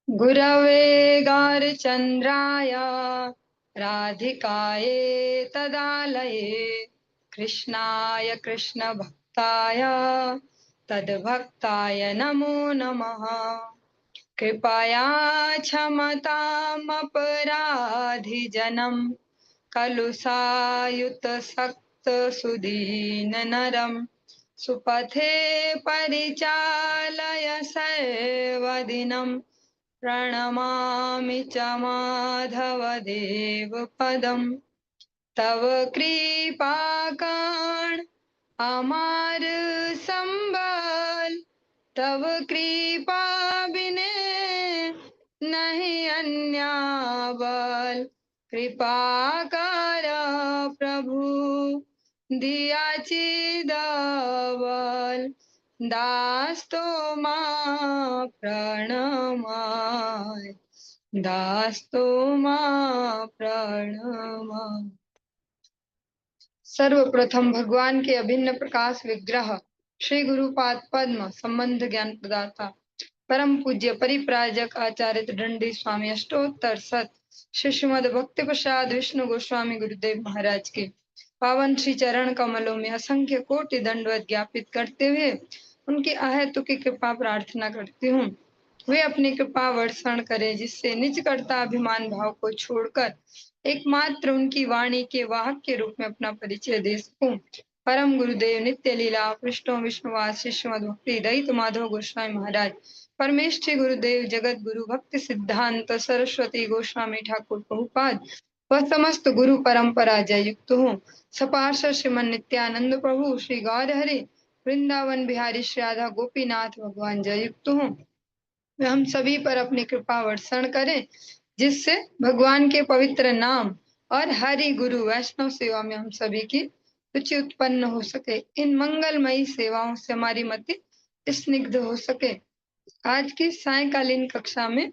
गुरवे गौरचन्द्राय राधिकाये तदालये कृष्णाय कृष्णभक्ताय तद्भक्ताय नमो नमः। कृपया क्षमतामपराधिजनं कलुषायुतसक्तसुदीननरं सुपथे परिचालय सर्वदिनं प्रणमामि च माधवदेवपदम्। तव कृपाकर्ण अमार संबल, तव कृपा बिने नहीं अन्य बल। कृपा कर प्रभु दियाची दवल, दास तो मां प्रणमाय, दास तो मां प्रणमाय। सर्वप्रथम भगवान के अभिन्न प्रकाश विग्रह श्री गुरुपाद पद्म संबंध ज्ञान प्रदाता परम पूज्य परिप्राजक आचार्य दंडी स्वामी अष्टोत्तर शत श्रीमद भक्ति प्रसाद विष्णु गोस्वामी गुरुदेव महाराज के पावन श्री चरण कमलों में असंख्य कोटि दंडवत ज्ञापित करते हुए उनकी अहेतुक की कृपा प्रार्थना करती हूँ। वे अपनी कृपा वर्षण करें जिससे निज कर्ता अभिमान भाव को छोड़कर एकमात्र उनकी वाणी के वाहक के रूप में अपना परिचय दे सकूं। परम गुरुदेव नित्य लीला पृष्ठों विष्णुवास श्रीमद भक्ति दयित माधव गोस्वामी महाराज परमेष्ठी गुरुदेव जगत गुरु भक्ति सिद्धांत सरस्वती गोस्वामी ठाकुर प्रभुपाद व समस्त गुरु परंपरा जय युक्त हूँ। सपार्षद श्रीमन नित्यानंद प्रभु श्री गौर हरि वृंदावन बिहारी श्री राधा गोपीनाथ भगवान जय युक्त हूँ। वे हम सभी पर अपनी कृपा वर्षण करें जिससे भगवान के पवित्र नाम और हरि गुरु वैष्णव सेवा में हम सभी की रुचि उत्पन्न हो सके। इन मंगलमयी सेवाओं से हमारी मति स्निग्ध हो सके। आज की सायकालीन कक्षा में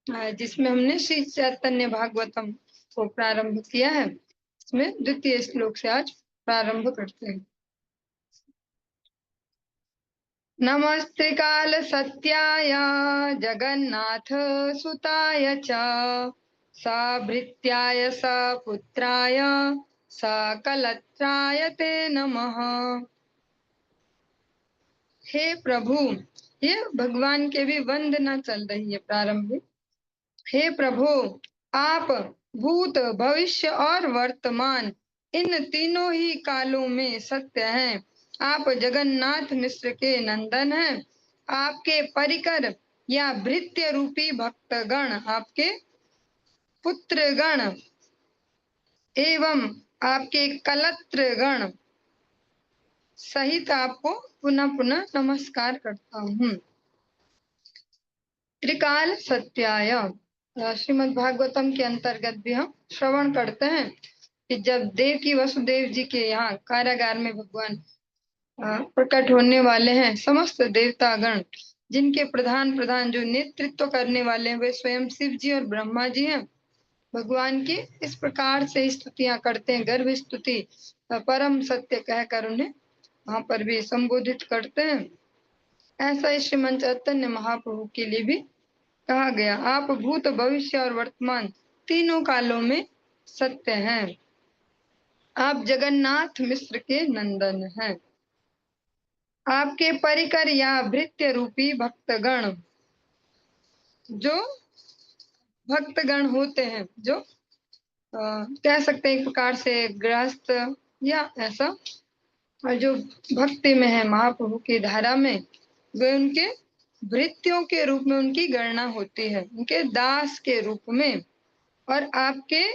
जिसमें हमने श्री चैतन्य भागवतम को प्रारंभ किया है, इसमें द्वितीय श्लोक से आज प्रारंभ करते हैं। नमस्ते काल सत्याय जगन्नाथ सुताय च साभृत्याय सपुत्राय सकलत्राय ते नमः। हे प्रभु, ये भगवान के भी वंदना चल रही है प्रारंभिक। हे प्रभु, आप भूत भविष्य और वर्तमान इन तीनों ही कालों में सत्य हैं। आप जगन्नाथ मिश्र के नंदन हैं। आपके परिकर या भृत्य रूपी भक्तगण, आपके पुत्रगण एवं आपके कलत्रगण सहित आपको पुनः पुनः नमस्कार करता हूँ। त्रिकाल सत्याय श्रीमद् भागवतम के अंतर्गत भी हम श्रवण करते हैं कि जब देवकी वसुदेव जी के यहाँ कारागार में भगवान प्रकट होने वाले हैं, समस्त देवतागण जिनके प्रधान जो नेतृत्व करने वाले हैं वे स्वयं शिव जी और ब्रह्मा जी हैं, भगवान की इस प्रकार से स्तुतियां करते हैं। गर्भ स्तुति परम सत्य कहकर उन्हें वहां पर भी संबोधित करते हैं। ऐसा ही श्रीमंत चैतन्य महाप्रभु के लिए भी कहा गया, आप भूत भविष्य और वर्तमान तीनों कालों में सत्य हैं। आप जगन्नाथ मिश्र के नंदन हैं। आपके परिकर या भृत्य रूपी भक्तगण, जो भक्तगण होते हैं, जो कह सकते हैं एक प्रकार से गृहस्थ या ऐसा, और जो भक्ति में है महाप्रभु की धारा में, वे उनके भृत्यों के रूप में उनकी गणना होती है, उनके दास के रूप में। और आपके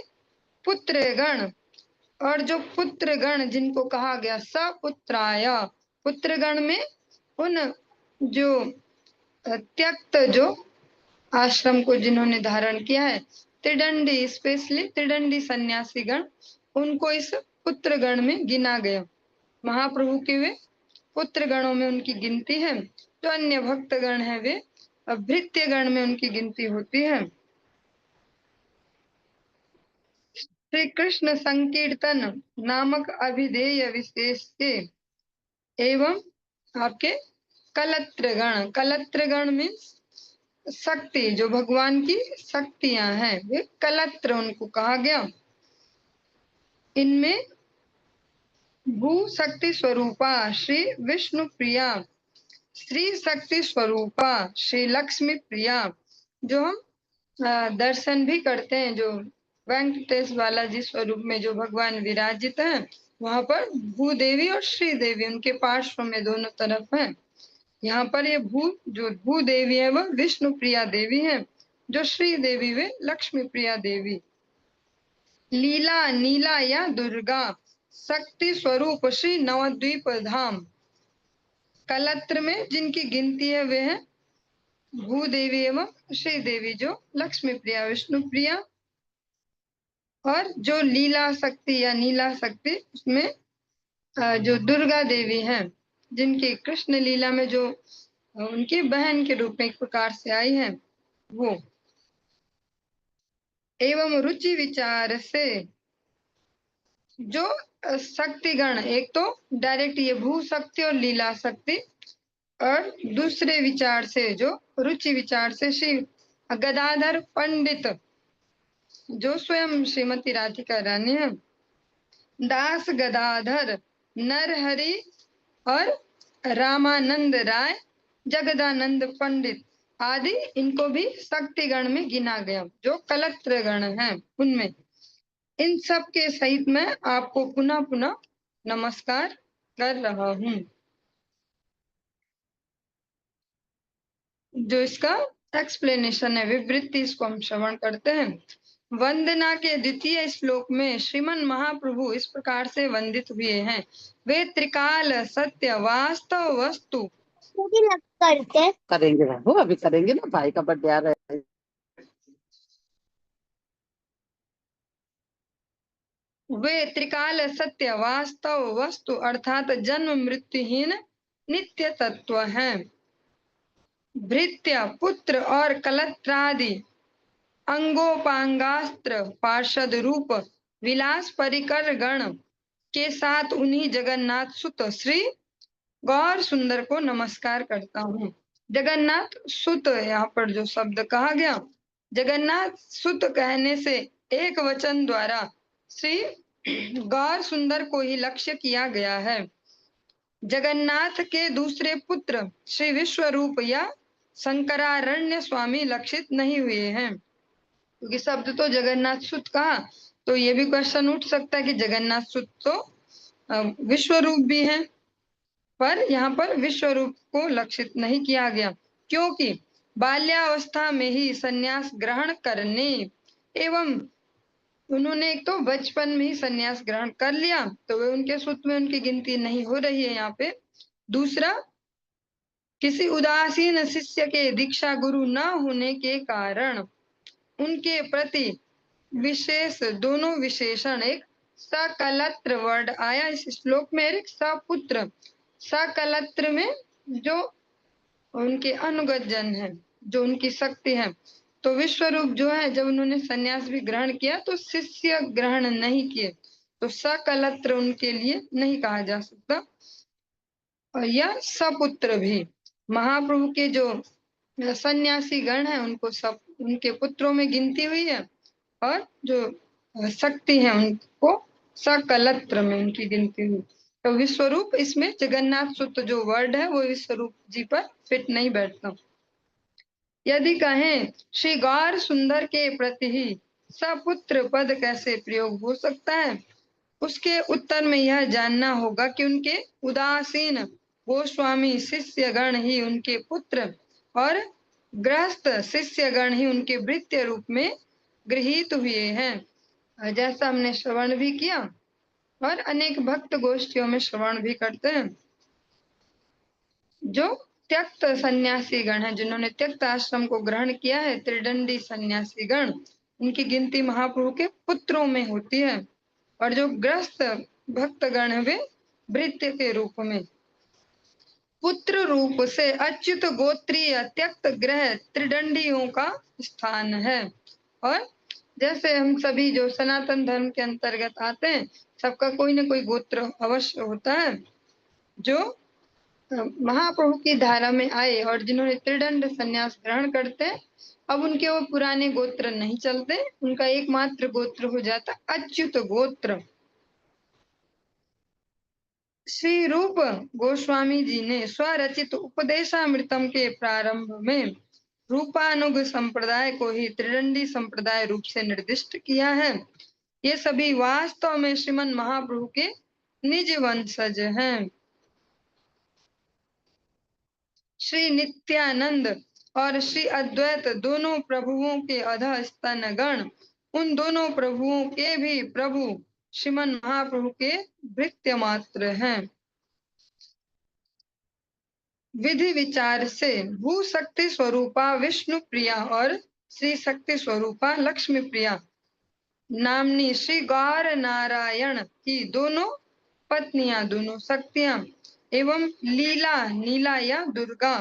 पुत्रगण, और जो पुत्रगण जिनको कहा गया सपुत्राय, पुत्रगण में उन जो त्यक्त जो आश्रम को जिन्होंने धारण किया है, त्रिदंडी, स्पेशली त्रिदंडी सन्यासी गण, उनको इस पुत्र गण में गिना गया। महाप्रभु के वे पुत्र गणों में उनकी गिनती है। जो अन्य भक्त गण है वे भृत्य गण में उनकी गिनती होती है। श्री कृष्ण संकीर्तन नामक अभिधेय विशेष के एवं आपके कलत्रगण, कलत्रगण मीन्स शक्ति, जो भगवान की शक्तियां हैं, वे कलत्र उनको कहा गया। इनमें भू शक्ति स्वरूपा श्री विष्णु प्रिया, श्री शक्ति स्वरूपा श्री लक्ष्मी प्रिया, जो हम दर्शन भी करते हैं, जो वेंकटेश बालाजी स्वरूप में जो भगवान विराजित हैं, वहां पर भूदेवी और श्री देवी उनके पार्श्व में दोनों तरफ है। यहाँ पर ये जो भूदेवी है वह विष्णु प्रिया देवी है, जो श्री देवी वे लक्ष्मी प्रिया देवी। लीला नीला या दुर्गा शक्ति स्वरूप श्री नवद्वीप धाम, कलत्र में जिनकी गिनती है वे है भूदेवी एवं श्री देवी, जो लक्ष्मी प्रिया विष्णु प्रिया। और जो लीला शक्ति या नीला शक्ति, उसमें जो दुर्गा देवी हैं, जिनकी कृष्ण लीला में जो उनकी बहन के रूप में एक प्रकार से आई है वो। एवं रुचि विचार से जो शक्तिगण, एक तो डायरेक्ट ये भू शक्ति और लीला शक्ति, और दूसरे विचार से जो रुचि विचार से श्री गदाधर पंडित, जो स्वयं श्रीमती राधिका रानी है, दास गदाधर नरहरि और रामानंद राय, जगदानंद पंडित आदि, इनको भी शक्तिगण में गिना गया, जो कलत्र गण हैं उनमें। इन सब के सहित मैं आपको पुनः पुनः नमस्कार कर रहा हूँ। जो इसका एक्सप्लेनेशन है, विवृत्ति, इसको हम श्रवण करते हैं। वंदना के द्वितीय श्लोक में श्रीमन महाप्रभु इस प्रकार से वंदित हुए हैं। वे त्रिकाल सत्य वास्तव वस्तु, करते करेंगे बाबू, अभी करेंगे ना, भाई का बर्थडे आ रहा है। वे त्रिकाल सत्य वास्तव वस्तु अर्थात जन्म मृत्युहीन नित्य तत्व हैं। भृत्य पुत्र और कलत्रादि अंगोपांगास्त्र पार्षद रूप विलास परिकर गण के साथ उन्हीं जगन्नाथ सुत श्री गौर सुंदर को नमस्कार करता हूँ। जगन्नाथ सुत यहाँ पर जो शब्द कहा गया, जगन्नाथ सुत कहने से एक वचन द्वारा श्री गौर सुंदर को ही लक्ष्य किया गया है। जगन्नाथ के दूसरे पुत्र श्री विश्वरूप या शंकरारण्य स्वामी लक्षित नहीं हुए हैं, क्योंकि शब्द तो जगन्नाथ सुत कहा, तो ये भी क्वेश्चन उठ सकता है कि जगन्नाथ सुत तो विश्वरूप भी हैं, पर यहाँ पर विश्वरूप को लक्षित नहीं किया गया, क्योंकि बाल्यावस्था में ही संन्यास ग्रहण करने एवं उन्होंने एक तो बचपन में ही संन्यास ग्रहण कर लिया, तो वे उनके सुत में उनकी गिनती नहीं हो रही है यहाँ पे। दूसरा, किसी उदासीन शिष्य के दीक्षा गुरु न होने के कारण उनके प्रति विशेष दोनों विशेषण, एक सकलत्र वर्ड आया इस श्लोक में, एक सपुत्र। सकलत्र में जो उनके अनुगत जन है, जो उनकी शक्ति है, तो विश्वरूप जो है जब उन्होंने संन्यास भी ग्रहण किया तो शिष्य ग्रहण नहीं किए, तो सकलत्र उनके लिए नहीं कहा जा सकता। और यह सपुत्र भी, महाप्रभु के जो सन्यासी गण है उनको सब उनके पुत्रों में गिनती हुई है, और जो शक्ति है उनको सकलत्र में उनकी गिनती हुई। तो विश्वरूप, इसमें जगन्नाथ सुत जो वर्ड है वो विश्वरूप जी पर फिट नहीं बैठता। यदि कहें श्री गौर सुंदर के प्रति ही सपुत्र पद कैसे प्रयोग हो सकता है, उसके उत्तर में यह जानना होगा कि उनके उदासीन गोस्वामी शिष्यगण ही उनके पुत्र और गृहस्थ शिष्यगण ही उनके भृत्य रूप में गृहीत हुए हैं, जैसा हमने श्रवण भी किया और अनेक भक्त गोष्ठियों में श्रवण भी करते हैं। जो त्यक्त सन्यासी गण है, जिन्होंने त्यक्त आश्रम को ग्रहण किया है, त्रिदंडी सन्यासी गण, उनकी गिनती महाप्रभु के पुत्रों में होती है, और जो ग्रस्त भक्त गण है वे भृत्य के रूप में। पुत्र रूप से अच्युत गोत्रीय त्यक्त ग्रह त्रिदंडियों का स्थान है। और जैसे हम सभी जो सनातन धर्म के अंतर्गत आते हैं, सबका कोई ना कोई गोत्र अवश्य होता है, जो महाप्रभु की धारा में आए और जिन्होंने त्रिदंड संन्यास ग्रहण करते हैं, अब उनके वो पुराने गोत्र नहीं चलते, उनका एकमात्र गोत्र हो जाता अच्युत गोत्र। श्री रूप गोस्वामी जी ने स्वरचित उपदेशामृतम के प्रारंभ में रूपानुग संप्रदाय को ही त्रिदंडी संप्रदाय रूप से निर्दिष्ट किया है। ये सभी वास्तव में श्रीमन महाप्रभु के निज वंशज हैं। श्री नित्यानंद और श्री अद्वैत दोनों प्रभुओं के अधस्तन गण उन दोनों प्रभुओं के भी प्रभु श्रीमन महाप्रभु के भृत्य मात्र हैं। विधि विचार से भू शक्ति स्वरूपा विष्णु प्रिया और श्री शक्ति स्वरूपा लक्ष्मी प्रिया नामनी श्री गौर नारायण की दोनों पत्नियां, दोनों शक्तियां एवं लीला नीला या दुर्गा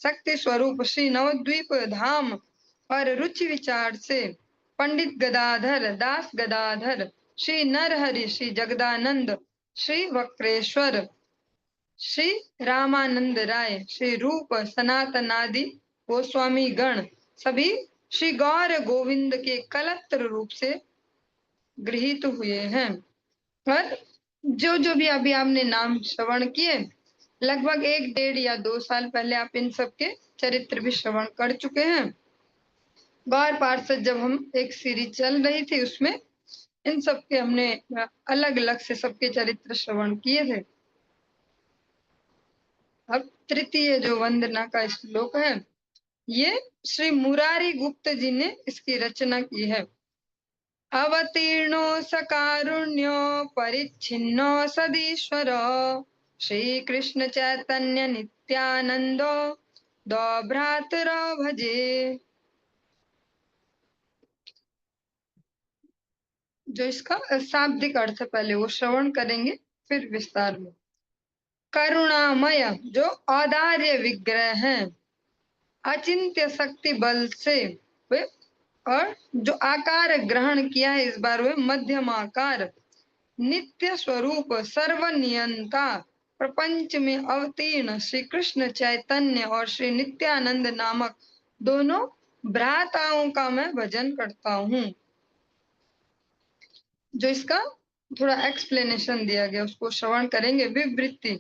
शक्ति स्वरूप श्री नवद्वीप धाम और रुचि विचार से पंडित गदाधर, दास गदाधर, श्री नरहरि, श्री जगदानंद, श्री वक्रेश्वर, श्री रामानंद राय, श्री रूप सनातनादि गोस्वामी गण सभी श्री गौर गोविंद के कलत्र रूप से गृहीत हुए हैं। और जो जो भी अभी आपने नाम श्रवण किए, लगभग 1, 1.5 या 2 साल पहले आप इन सबके चरित्र भी श्रवण कर चुके हैं। गौर पार्षद जब हम एक सीरीज चल रही थी, उसमें इन सबके हमने अलग अलग से सबके चरित्र श्रवण किए थे। अब तृतीय जो वंदना का श्लोक है, ये श्री मुरारी गुप्त जी ने इसकी रचना की है। अवतीर्णो सकारुण्यो परिच्छिन्नो सदीश्वर श्री कृष्ण चैतन्य नित्यानंदो दो भ्रातरो भजे। जो इसका शाब्दिक अर्थ पहले वो श्रवण करेंगे, फिर विस्तार में। करुणामय जो औदार्य विग्रह हैं, अचिंत्य शक्ति बल से वे, और जो आकार ग्रहण किया है इस बार वे मध्यम आकार, नित्य स्वरूप सर्वनियंता प्रपंच में अवतीर्ण श्री कृष्ण चैतन्य और श्री नित्यानंद नामक दोनों भ्राताओं का मैं भजन करता हूँ। जो इसका थोड़ा एक्सप्लेनेशन दिया गया उसको श्रवण करेंगे। विवृत्ति।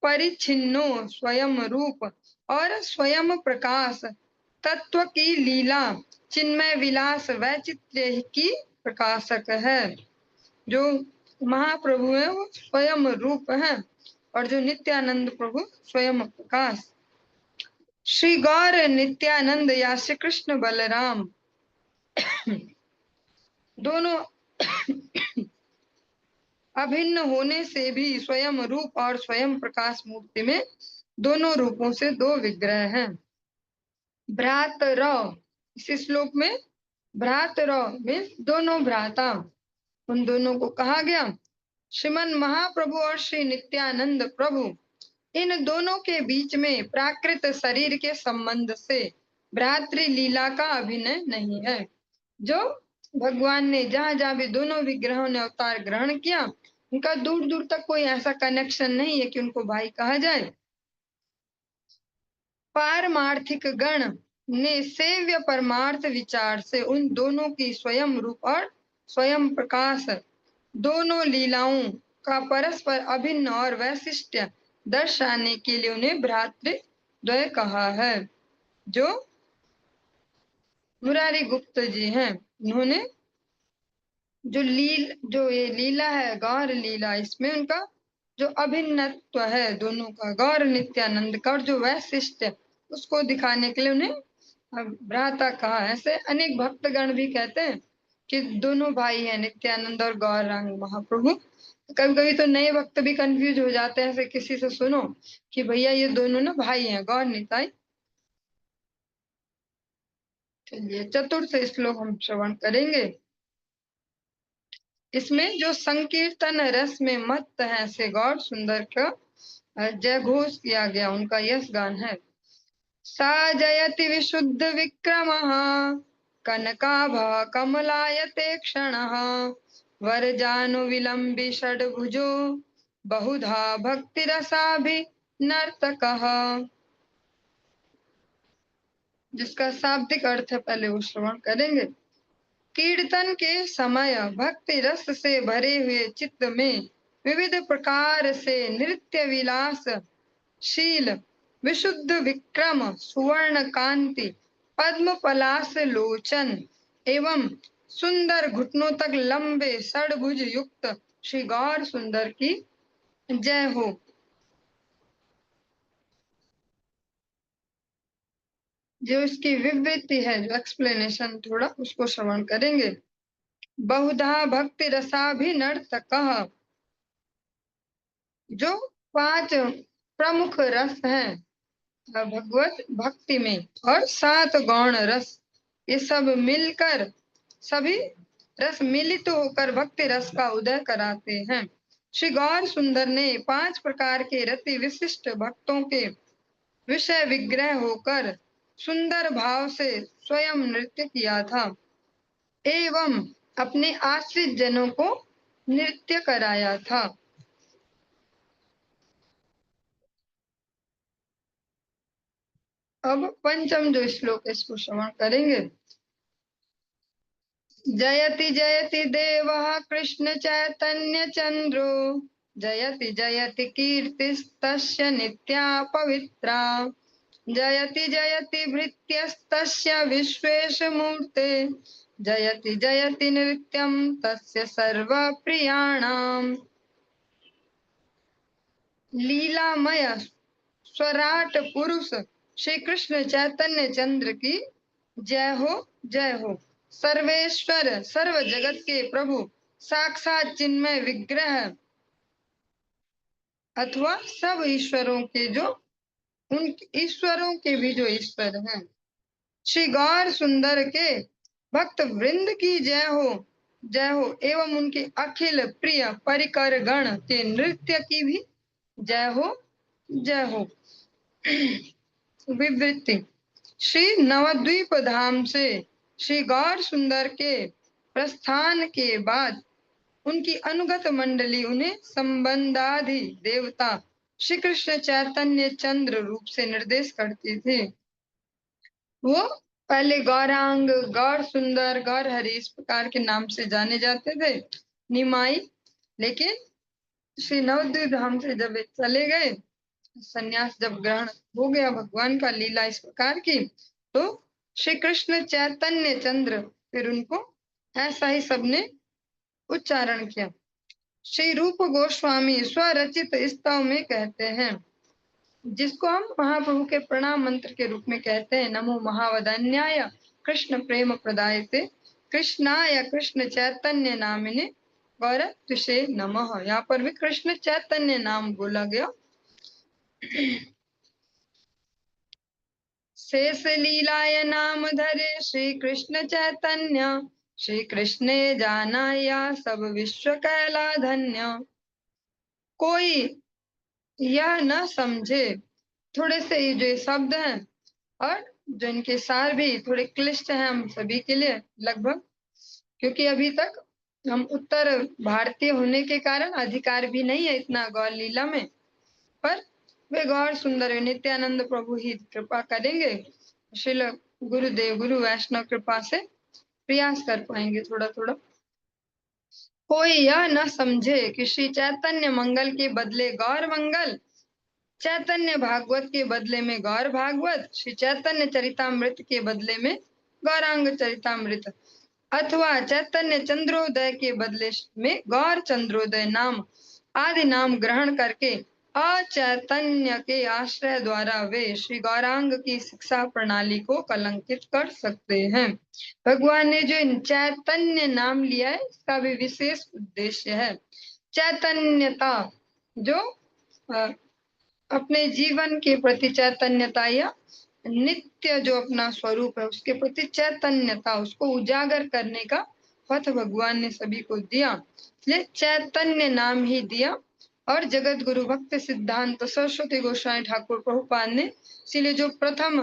परिच्छिन्नो स्वयं रूप और स्वयं प्रकाश, तत्व की लीला, चिन्मय विलास वैचित्र्य की प्रकाशक है। जो महाप्रभु है वो स्वयं रूप है और जो नित्यानंद प्रभु स्वयं प्रकाश। श्री गौर नित्यानंद या श्री कृष्ण बलराम दोनों अभिन्न होने से भी स्वयं रूप और स्वयं प्रकाश मूर्ति में दोनों रूपों से 2 विग्रह हैं। भ्रातरौ, इस श्लोक में भ्रातरौ में दोनों भ्राता, उन दोनों को कहा गया। श्रीमन महाप्रभु और श्री नित्यानंद प्रभु, इन दोनों के बीच में प्राकृत शरीर के संबंध से भ्रातृ लीला का अभिनय नहीं है। जो भगवान ने जहां जहां भी दोनों विग्रहों ने अवतार ग्रहण किया, उनका दूर दूर तक कोई ऐसा कनेक्शन नहीं है कि उनको भाई कहा जाए। पारमार्थिक गण ने सेव्य परमार्थ विचार से उन दोनों की स्वयं रूप और स्वयं प्रकाश दोनों लीलाओं का परस्पर अभिन्न और वैशिष्ट्य दर्शाने के लिए उन्हें भ्रातृद्वय कहा है। जो मुरारी गुप्त जी हैं, उन्होंने जो ये लीला है गौर लीला, इसमें उनका जो अभिन्नत्व है दोनों का, गौर नित्यानंद का, और जो वैशिष्ट्य उसको दिखाने के लिए उन्हें भ्राता कहा। ऐसे अनेक भक्तगण भी कहते हैं कि दोनों भाई हैं, नित्यानंद और गौरांग महाप्रभु। कभी कभी तो नए भक्त भी कंफ्यूज हो जाते हैं, ऐसे किसी से सुनो कि भैया ये दोनों ना भाई हैं, गौर निताई। चलिए चतुर्थ श्लोक हम श्रवण करेंगे। इसमें जो संकीर्तन रस में मत्त है से गौर सुंदर का जय घोष किया गया, उनका यश गान है। सा जयति विशुद्ध विक्रमः कनकाभ कमलायते क्षणः वरजानु विलंबि षड्भुजो बहुधा भक्तिरसाभिनर्तकः। जिसका शाब्दिक अर्थ है पहले वो श्रवण करेंगे। कीर्तन के समय भक्ति रस से भरे हुए चित्त में विविध प्रकार से नृत्य विलास शील विशुद्ध विक्रम सुवर्ण कांति पद्म पलाश लोचन एवं सुंदर घुटनों तक लंबे षडभुज युक्त श्री गौर सुंदर की जय हो। जो इसकी विवृत्ति है, जो एक्सप्लेनेशन थोड़ा उसको श्रवण करेंगे। बहुधा भक्ति रसाभिनर्तकः, जो 5 प्रमुख रस हैं भगवत भक्ति में और 7 गौण रस, ये सब मिलकर सभी रस मिलित होकर भक्ति रस का उदय कराते हैं। श्री गौर सुंदर ने 5 प्रकार के रति विशिष्ट भक्तों के विषय विग्रह होकर सुंदर भाव से स्वयं नृत्य किया था एवं अपने आश्रित जनों को नृत्य कराया था। अब पंचम जो श्लोक है इसको श्रवण करेंगे। जयति जयति देवः कृष्ण चैतन्य चंद्रो जयति जयति कीर्तिस्तस्य नित्या पवित्रा जयति जयति भृत्यस्तस्य विश्वेश मूर्ते जयति जयति नृत्यं तस्य सर्वप्रियाणाम्। लीलामय स्वराट पुरुष श्री कृष्ण चैतन्य चंद्र की जय हो, जय हो। सर्वेश्वर सर्व जगत के प्रभु साक्षात चिन्मय विग्रह अथवा सब ईश्वरों के जो उन ईश्वरों के भी जो ईश्वर हैं, श्री गौर सुंदर के भक्त वृंद की जय हो, जय हो एवं उनके अखिल प्रिय परिकर गण के नृत्य की भी जय हो, जय हो। विवृत्ति। श्री नवद्वीप धाम से श्री गौर सुंदर के प्रस्थान के बाद उनकी अनुगत मंडली उन्हें संबंधाधि देवता श्री कृष्ण चैतन्य चंद्र रूप से निर्देश करती थी। वो पहले गौरांग, गौर सुंदर, गौर हरि इस प्रकार के नाम से जाने जाते थे निमाई, लेकिन श्री नवद्वीप धाम से जब वे चले गए, संन्यास जब ग्रहण हो गया भगवान का, लीला इस प्रकार की, तो श्री कृष्ण चैतन्य चंद्र फिर उनको ऐसा ही सबने उच्चारण किया। श्री रूप गोस्वामी स्वरचित स्तव में कहते हैं, जिसको हम महाप्रभु के प्रणाम मंत्र के रूप में कहते हैं, नमो महावदन्याय कृष्ण प्रेम प्रदायते कृष्णाय कृष्ण चैतन्य नामिने गौर तुषे नमः। यहाँ पर भी कृष्ण चैतन्य नाम बोला गया। शेष लीलाय नाम धरे श्री कृष्ण चैतन्य श्री कृष्णे जाना या सब विश्व कैला धन्य। कोई यह न समझे, थोड़े से ये जो शब्द हैं और जो इनके सार भी थोड़े क्लिष्ट हैं हम सभी के लिए लगभग, क्योंकि अभी तक हम उत्तर भारतीय होने के कारण अधिकार भी नहीं है इतना गौर लीला में, पर वे गौर सुंदर नित्यानंद प्रभु ही कृपा करेंगे, श्रील गुरुदेव गुरु वैष्णव कृपा से प्रयास कर पाएंगे थोड़ा थोड़ा। कोई यह न समझे कि श्री चैतन्य मंगल के बदले गौर मंगल, चैतन्य भागवत के बदले में गौर भागवत, श्री चैतन्य चरितामृत के बदले में गौरांग चरितामृत, अथवा चैतन्य चंद्रोदय के बदले में गौर चंद्रोदय नाम आदि नाम ग्रहण करके अचैतन्य के आश्रय द्वारा वे श्री गौरांग की शिक्षा प्रणाली को कलंकित कर सकते हैं। भगवान ने जो चैतन्य नाम लिया है इसका भी विशेष उद्देश्य है। चैतन्यता जो अपने जीवन के प्रति चैतन्यता या नित्य जो अपना स्वरूप है उसके प्रति चैतन्यता, उसको उजागर करने का पथ भगवान ने सभी को दिया, इसलिए चैतन्य नाम ही दिया। और जगत गुरु भक्त सिद्धांत सरस्वती गोस्वामी ठाकुर प्रभुपाद ने इसीलिए जो प्रथम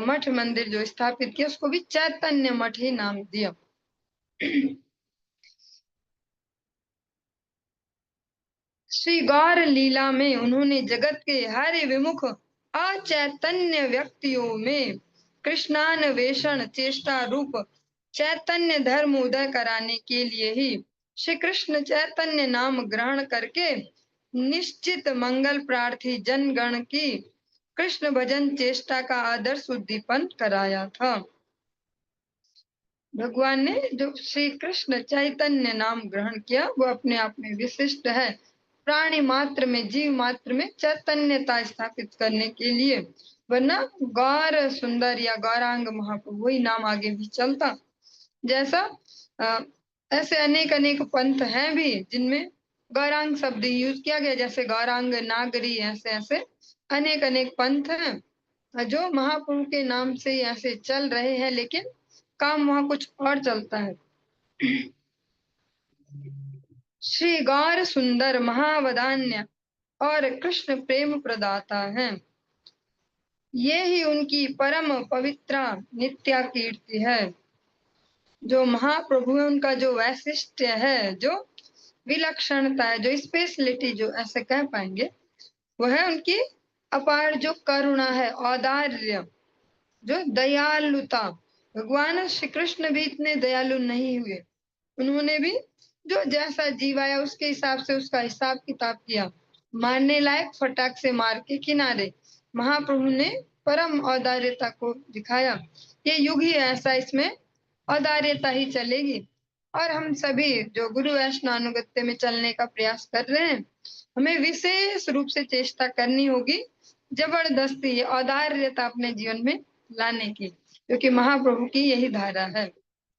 मठ मंदिर जो स्थापित किया उसको भी चैतन्य मठ ही नाम दिया। श्री गौर लीला में उन्होंने जगत के हर विमुख अचैतन्य व्यक्तियों में कृष्णान्वेषण चेष्टा रूप चैतन्य धर्म उदय कराने के लिए ही श्री कृष्ण चैतन्य नाम ग्रहण करके निश्चित मंगल प्रार्थी जनगण की कृष्ण भजन चेष्टा का आदर्श उद्दीपन कराया था। भगवान ने जो श्री कृष्ण चैतन्य नाम ग्रहण किया वो अपने आप में विशिष्ट है। प्राणी मात्र में जीव मात्र में चैतन्यता स्थापित करने के लिए, वरना गौर सुंदर या गौरांग महाप्रभु वही नाम आगे भी चलता। जैसा ऐसे अनेक अनेक पंथ हैं भी जिनमें गौरांग शब्द यूज किया गया, जैसे गौरांग नागरी, ऐसे ऐसे अनेक अनेक पंथ हैं जो महाप्रभु के नाम से ऐसे चल रहे हैं, लेकिन काम वहां कुछ और चलता है। श्री गौर सुंदर महावदान्य और कृष्ण प्रेम प्रदाता हैं। ये ही उनकी परम पवित्र नित्या कीर्ति है। जो महाप्रभु है उनका जो वैशिष्ट्य है, जो विलक्षणता है, जो स्पेशलिटी जो ऐसे कह पाएंगे, वह है उनकी अपार जो करुणा है, औदार्य, जो दयालुता। भगवान श्री कृष्ण भी इतने दयालु नहीं हुए, उन्होंने भी जो जैसा जीव आया उसके हिसाब से उसका हिसाब किताब किया, मारने लायक फटाक से मार के किनारे। महाप्रभु ने परम औदार्यता को दिखाया। ये युग ही ऐसा, इसमें औदार्यता ही चलेगी। और हम सभी जो गुरु वैष्णव अनुगत्य में चलने का प्रयास कर रहे हैं, हमें विशेष रूप से चेष्टा करनी होगी जबरदस्ती ये औदार्यता अपने जीवन में लाने की, क्योंकि महाप्रभु की यही धारा है।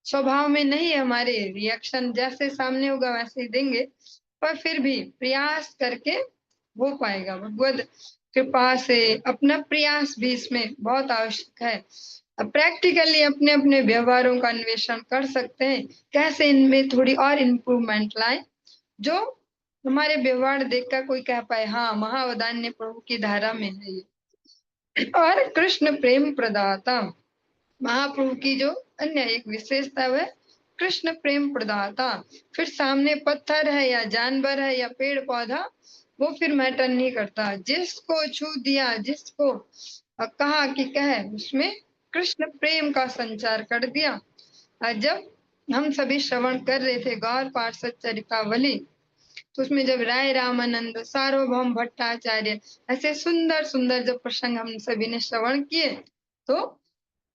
स्वभाव में नहीं है, हमारे रिएक्शन जैसे सामने होगा वैसे ही देंगे, पर फिर भी प्रयास करके हो पाएगा। भगवद कृपा से अपना प्रयास भी इसमें बहुत आवश्यक है। अब प्रैक्टिकली अपने अपने व्यवहारों का अन्वेषण कर सकते हैं, कैसे इनमें थोड़ी और इम्प्रूवमेंट लाए, जो हमारे व्यवहार देखकर कोई कह पाए हाँ महावदान्य प्रभु की धारा में है ये। और कृष्ण प्रेम प्रदाता, महाप्रभु की जो अन्य एक विशेषता है कृष्ण प्रेम प्रदाता। फिर सामने पत्थर है या जानवर है या पेड़ पौधा, वो फिर मैटर नहीं करता, जिसको छू दिया, जिसको कहा कि कहे, उसमें कृष्ण प्रेम का संचार कर दिया। जब हम सभी श्रवण कर रहे थे गौर पार्षद चरितावली, तो उसमें जब राय रामानंद, सार्वभौम भट्टाचार्य, ऐसे सुंदर सुंदर जब प्रसंग हम सभी ने श्रवण किए, तो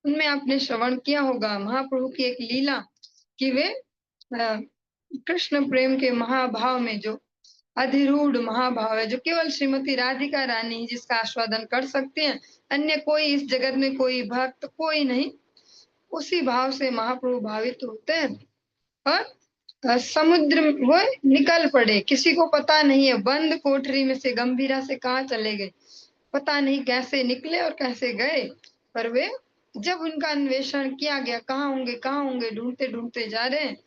उनमें आपने श्रवण किया होगा महाप्रभु की एक लीला कि वे कृष्ण प्रेम के महाभाव में जो अधिरूढ़ महाभाव है, जो केवल श्रीमती राधिका रानी ही जिसका आस्वादन कर सकते हैं, अन्य कोई इस जगत में कोई भक्त कोई नहीं, उसी भाव से महाप्रभु भावित होते हैं। और समुद्र वो निकल पड़े, किसी को पता नहीं है, बंद कोठरी में से गंभीरा से कहाँ चले गए, पता नहीं कैसे निकले और कैसे गए, पर वे जब उनका अन्वेषण किया गया, कहाँ होंगे, ढूंढते ढूंढते जा रहे हैं।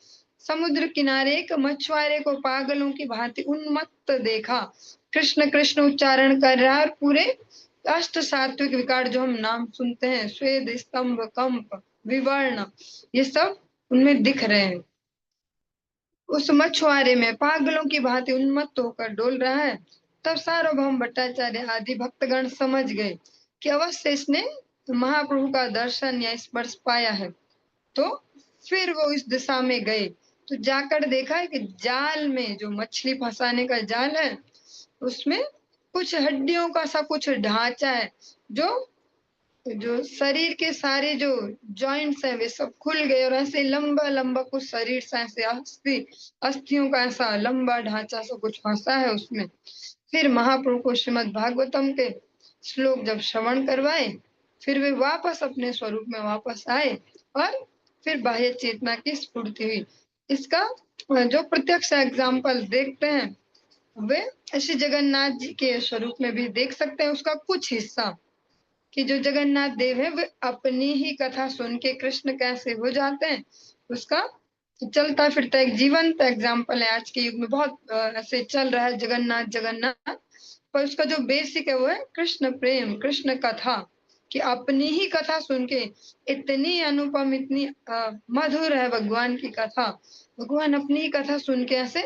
समुद्र किनारे एक मछुआरे को पागलों की भांति उन्मत्त देखा, कृष्ण कृष्ण उच्चारण कर रहा है, और पूरे अष्ट सात्विक विकार जो हम नाम सुनते हैं, स्वेद, स्तंभ, कंप, विवर्ण, ये सब उनमें दिख रहे हैं। उस मछुआरे में पागलों की भांति उन्मत्त होकर डोल रहा है। तब सार्वभौम भट्टाचार्य आदि भक्तगण समझ गए कि अवश्य इसने महाप्रभु का दर्शन या स्पर्श पाया है। तो फिर वो इस दिशा में गए, तो जाकर देखा है कि जाल में जो मछली फंसाने का जाल है, उसमें कुछ हड्डियों का सा कुछ ढांचा है, जो जो शरीर के सारे जो जॉइंट्स हैं वे सब खुल गए, और ऐसे लंबा लंबा कुछ शरीर सा, ऐसे अस्थियों का ऐसा लंबा ढांचा सा कुछ फंसा है उसमें। फिर महाप्रभु को श्रीमद् भागवतम के श्लोक जब श्रवण करवाए, फिर वे वापस अपने स्वरूप में वापस आए, और फिर बाह्य चेतना की स्फूर्ति हुई। इसका जो प्रत्यक्ष एग्जाम्पल देखते हैं, वे श्री जगन्नाथ जी के स्वरूप में भी देख सकते हैं। उसका कुछ हिस्सा कि जो जगन्नाथ देव है वे अपनी ही कथा सुन के कृष्ण कैसे हो जाते हैं, उसका चलता फिरता एक जीवंत एग्जाम्पल है। आज के युग में बहुत ऐसे चल रहा है जगन्नाथ जगन्नाथ, पर उसका जो बेसिक है वो है कृष्ण प्रेम, कृष्ण कथा, कि अपनी ही कथा सुन के, इतनी अनुपम, इतनी मधुर है भगवान की कथा, भगवान अपनी ही कथा सुन के ऐसे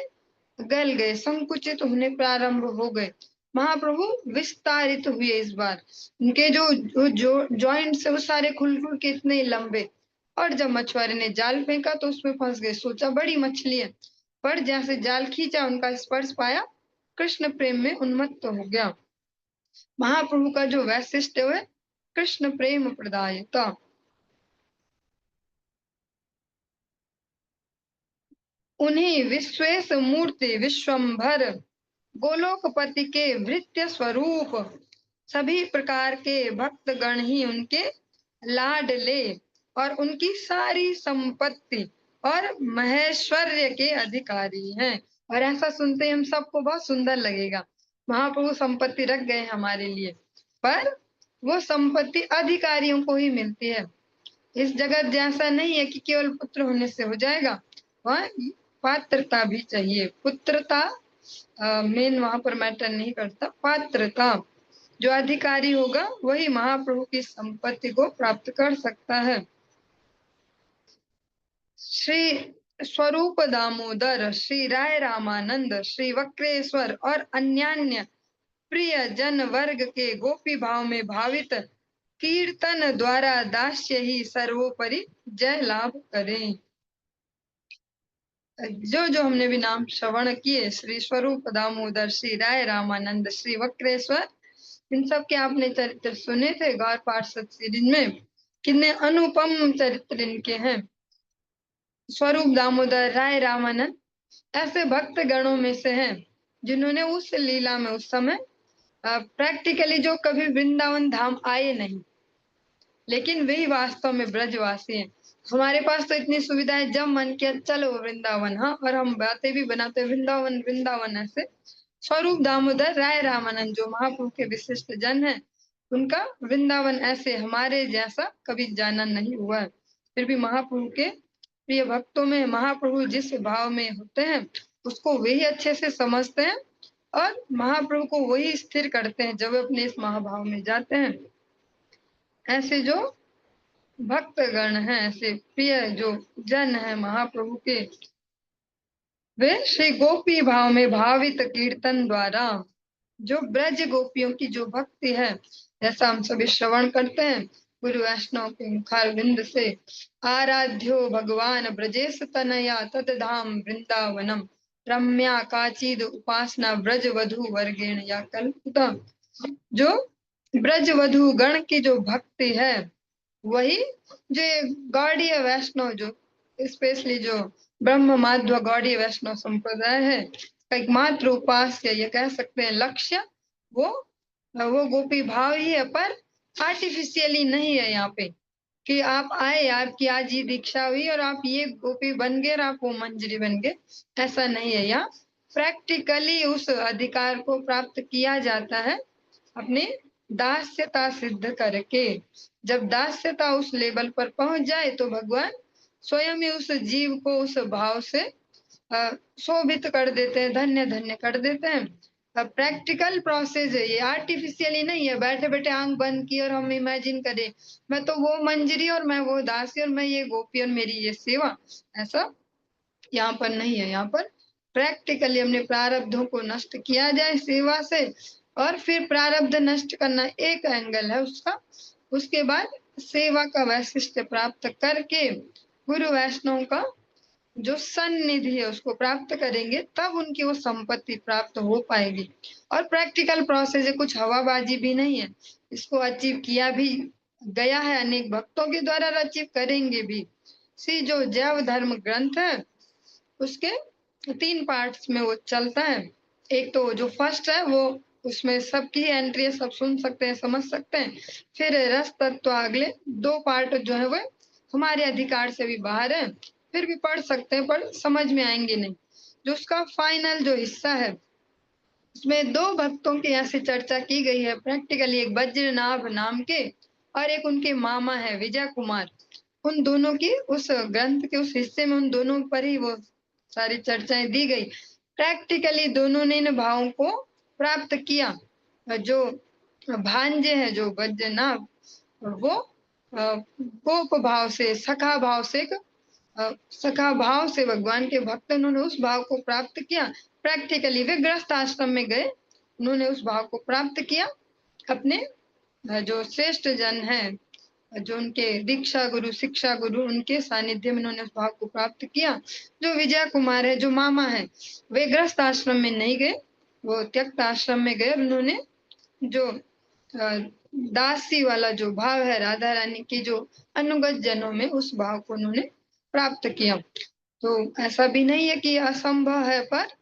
गल गए, संकुचित होने प्रारंभ हो गए। महाप्रभु विस्तारित हुए इस बार, उनके जो जॉइंट्स है वो सारे खुल खुल के इतने लंबे। और जब मछुआरे ने जाल फेंका तो उसमें फंस गए, सोचा बड़ी मछली है, पर जैसे जाल खींचा उनका स्पर्श पाया, कृष्ण प्रेम में उन्मत्त हो गया। महाप्रभु का जो वैशिष्ट्य है कृष्ण प्रेम प्रदायता। उन्हीं विश्वेश मूर्ति विश्वम्भर गोलोकपति के भृत्य स्वरूप, सभी प्रकार के भक्तगण ही उनके लाडले और उनकी सारी संपत्ति और महेश्वर्य के अधिकारी हैं। और ऐसा सुनते ही हम सबको बहुत सुंदर लगेगा, महाप्रभु संपत्ति रख गए हमारे लिए, पर वो संपत्ति अधिकारियों को ही मिलती है। इस जगत जैसा नहीं है कि केवल पुत्र होने से हो जाएगा, वहाँ पात्रता भी चाहिए। पुत्रता मेन वहां पर मैटर नहीं करता, पात्रता। जो अधिकारी होगा वही महाप्रभु की संपत्ति को प्राप्त कर सकता है। श्री स्वरूप दामोदर, श्री राय रामानंद, श्री वक्रेश्वर और अन्यान्य प्रिय जन वर्ग के गोपी भाव में भावित कीर्तन द्वारा दास्य ही सर्वोपरि जय लाभ करें। जो जो हमने भी नाम श्रवण किए, श्री स्वरूप दामोदर, श्री राय रामानंद, श्री वक्रेश्वर, इन सब के आपने चरित्र सुने थे गौर पार्षद सीरीज में। कितने अनुपम चरित्र इनके हैं। स्वरूप दामोदर, राय रामानंद ऐसे भक्त गणों में से हैं जिन्होंने उस लीला में उस समय प्रैक्टिकली जो कभी वृंदावन धाम आए नहीं, लेकिन वही वास्तव में ब्रजवासी हैं। हमारे पास तो इतनी सुविधा है, जब मन किया चलो वृंदावन, हाँ, और हम बातें भी बनाते वृंदावन वृंदावन ऐसे। स्वरूप दामोदर, राय रामानंद जो महाप्रभु के विशिष्ट जन है, उनका वृंदावन ऐसे हमारे जैसा कभी जाना नहीं हुआ है। फिर भी महाप्रभु के प्रिय भक्तों में महाप्रभु जिस भाव में होते हैं उसको वही अच्छे से समझते हैं और महाप्रभु को वही स्थिर करते हैं जब वे अपने इस महाभाव में जाते हैं। ऐसे जो भक्तगण हैं, ऐसे प्रिय जो जन है महाप्रभु के, वे श्री गोपी भाव में भावित कीर्तन द्वारा, जो ब्रज गोपियों की जो भक्ति है, जैसा हम सभी श्रवण करते हैं गुरु वैष्णव के मुखारविंद से, आराध्यो भगवान ब्रजेश तनया ततधाम वृंदावनम रम्या काचिद उपासना ब्रज वधु वर्गेण या कल्पिता। जो ब्रज वधु गण की जो भक्ति है, वही जो गौड़ीय वैष्णव, जो स्पेशली जो ब्रह्म माध्व गौड़ीय वैष्णव संप्रदाय है, एकमात्र उपास्य ये कह सकते हैं लक्ष्य, वो गोपी भाव ही है, पर आर्टिफिशियली नहीं है यहाँ पे कि आप आए, आपकी आज ही दीक्षा हुई और आप ये गोपी बन गए और आप वो मंजरी बन गए, ऐसा नहीं है। यहाँ प्रैक्टिकली उस अधिकार को प्राप्त किया जाता है अपने दास्यता सिद्ध करके। जब दास्यता उस लेवल पर पहुंच जाए तो भगवान स्वयं ही उस जीव को उस भाव से शोभित कर देते हैं, धन्य धन्य कर देते हैं। प्रैक्टिकल प्रोसेस है ये, आर्टिफिशियली नहीं है बैठे बैठे आंख बंद की और हम इमेजिन करें मैं तो वो मंजरी और मैं वो दासी और मैं ये गोपी और मेरी ये सेवा, ऐसा यहाँ पर नहीं है। यहाँ पर प्रैक्टिकली अपने प्रारब्धों को नष्ट किया जाए सेवा से, और फिर प्रारब्ध नष्ट करना एक एंगल है उसका, उसके बाद सेवा का वैशिष्ट्य प्राप्त करके गुरु वैष्णव का जो सन्निधि है उसको प्राप्त करेंगे, तब उनकी वो संपत्ति प्राप्त हो पाएगी। और प्रैक्टिकल प्रोसेस है, कुछ हवाबाजी भी नहीं है, इसको अचीव किया भी गया है अनेक भक्तों के द्वारा, अचीव करेंगे भी। सी जो जैव धर्म ग्रंथ है उसके 3 पार्ट्स में वो चलता है। एक तो जो फर्स्ट है वो उसमें सबकी एंट्री है, सब सुन सकते हैं समझ सकते हैं। फिर रस तत्व अगले 2 पार्ट जो है वो हमारे अधिकार से भी बाहर है, फिर भी पढ़ सकते हैं पर समझ में आएंगे नहीं। जो उसका फाइनल जो हिस्सा है उसमें 2 भक्तों की ऐसी चर्चा की गई है प्रैक्टिकली, एक वज्रनाभ नाम के और एक उनके मामा है विजय कुमार। उन दोनों की उस ग्रंथ के उस हिस्से में उन दोनों पर ही वो सारी चर्चाएं दी गई। प्रैक्टिकली दोनों ने इन भावों को प्राप्त किया। जो भांजे हैं जो वज्रनाभ, वो गोप भाव से, सखा भाव से सखा भाव से भगवान के भक्त, उन्होंने उस भाव को प्राप्त किया। प्रैक्टिकली वे गृहस्थ आश्रम में गए, उन्होंने उस भाव को प्राप्त किया। अपने जो श्रेष्ठ जन हैं, जो उनके दीक्षा गुरु, शिक्षा गुरु, उनके सानिध्य में उन्होंने उस भाव को प्राप्त किया। जो विजय कुमार है, जो मामा है, वे गृहस्थ आश्रम में नहीं गए, वो त्यक्त आश्रम में गए। उन्होंने जो दासी वाला जो भाव है राधा रानी की, जो अनुगत जनों में, उस भाव को उन्होंने प्राप्त किया। तो ऐसा भी नहीं है कि असंभव है, पर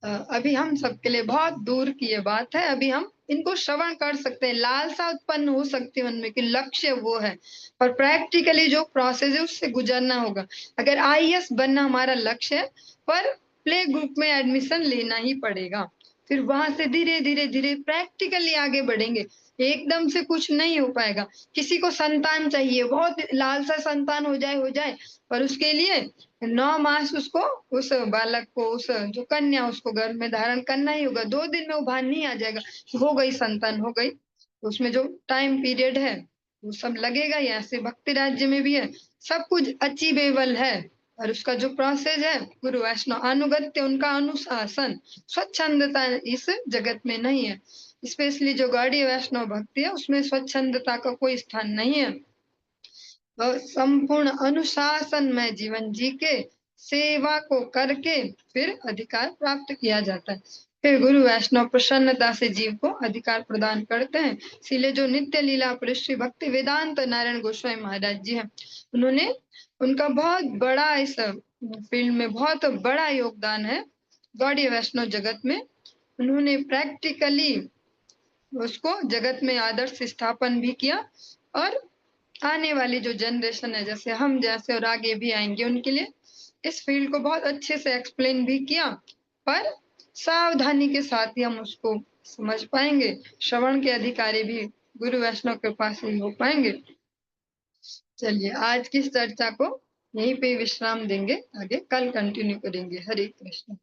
अभी हम सबके लिए बहुत दूर की ये बात है। अभी हम इनको श्रवण कर सकते हैं, लालसा उत्पन्न हो सकती है मन में कि लक्ष्य वो है, पर प्रैक्टिकली जो प्रोसेस है उससे गुजरना होगा। अगर आईएएस बनना हमारा लक्ष्य है, पर प्ले ग्रुप में एडमिशन लेना ही पड़ेगा, फिर वहां से धीरे धीरे धीरे प्रैक्टिकली आगे बढ़ेंगे। एकदम से कुछ नहीं हो पाएगा। किसी को संतान चाहिए, बहुत लालसा संतान हो जाए, पर उसके लिए 9 मास उसको, उस बालक को, उस जो कन्या, उसको गर्भ में धारण करना ही होगा। 2 दिन में वो भान नहीं आ जाएगा, हो गई संतान, हो गई। उसमें जो टाइम पीरियड है वो सब लगेगा ही। ऐसे भक्ति राज्य में भी है, सब कुछ अचीवेबल है, और उसका जो प्रोसेस है, गुरु वैष्णव अनुगत्य, उनका अनुशासन, स्वच्छंदता इस जगत में नहीं है। स्पेशली जो गौड़ीय वैष्णव भक्ति है, उसमें स्वच्छंदता का कोई स्थान नहीं है। संपूर्ण अनुशासन में जीवन जी के, सेवा को करके फिर अधिकार प्राप्त किया जाता है। फिर गुरु वैष्णव प्रसन्नता से जीव को अधिकार प्रदान करते हैं। इसीलिए जो नित्य लीला पुरुष श्री भक्ति वेदांत नारायण गोस्वामी महाराज जी हैं, उन्होंने, उनका बहुत बड़ा इस फील्ड में बहुत बड़ा योगदान है गौड़ीय वैष्णव जगत में। उन्होंने प्रैक्टिकली उसको जगत में आदर्श स्थापन भी किया, और आने वाली जो जनरेशन है, जैसे हम जैसे और आगे भी आएंगे, उनके लिए इस फील्ड को बहुत अच्छे से एक्सप्लेन भी किया। पर सावधानी के साथ ही हम उसको समझ पाएंगे। श्रवण के अधिकारी भी गुरु वैष्णव के पास ही हो पाएंगे। चलिए, आज की इस चर्चा को यहीं पे विश्राम देंगे, आगे कल कंटिन्यू करेंगे। हरे कृष्ण।